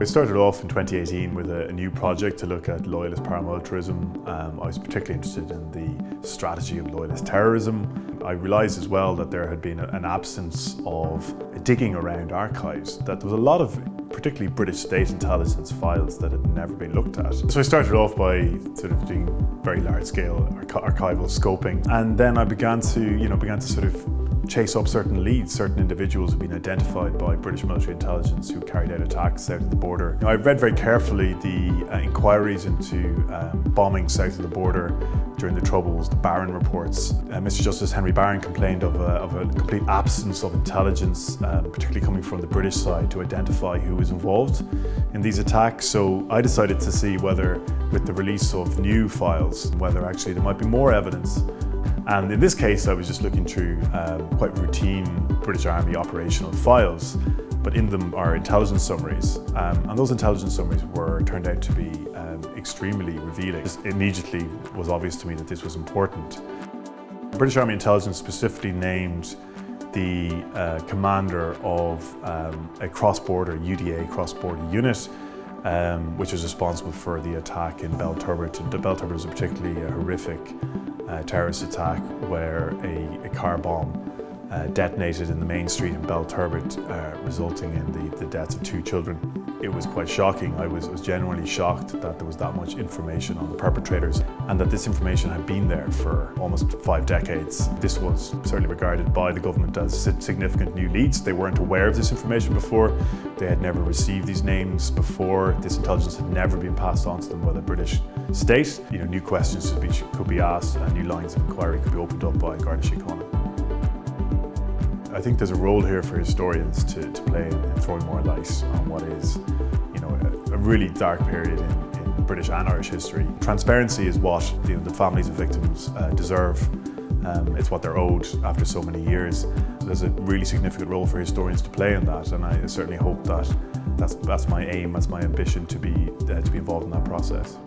I started off in 2018 with a new project to look at loyalist paramilitarism. I was particularly interested in the strategy of loyalist terrorism. I realised as well that there had been an absence of digging around archives, that there was a lot of particularly British state intelligence files that had never been looked at. So I started off by sort of doing very large-scale archival scoping, and then I began to sort of chase up certain leads, certain individuals who've been identified by British military intelligence who carried out attacks south of the border. I read very carefully the inquiries into bombing south of the border during the Troubles, the Barron reports. Mr. Justice Henry Barron complained of a complete absence of intelligence, particularly coming from the British side, to identify who was involved in these attacks. So I decided to see whether, with the release of new files, whether actually there might be more evidence. And in this case, I was just looking through quite routine British Army operational files, but in them are intelligence summaries. And those intelligence summaries turned out to be extremely revealing. It immediately was obvious to me that this was important. British Army intelligence specifically named the commander of a cross-border, UDA cross-border unit, which was responsible for the attack in Belturbet. Belturbet was a particularly horrific terrorist attack where a car bomb detonated in the main street in Belturbet, resulting in the deaths of 2 children. It was quite shocking. I was genuinely shocked that there was that much information on the perpetrators and that this information had been there for almost 5 decades. This was certainly regarded by the government as significant new leads. They weren't aware of this information before. They had never received these names before. This intelligence had never been passed on to them by the British state. New questions could be asked and new lines of inquiry could be opened up by Garda Síochána. I think there's a role here for historians to play in throwing more light on what is, a really dark period in British and Irish history. Transparency is what the families of victims deserve. It's what they're owed after so many years. There's a really significant role for historians to play in that, and I certainly hope that that's my aim, that's my ambition to be involved in that process.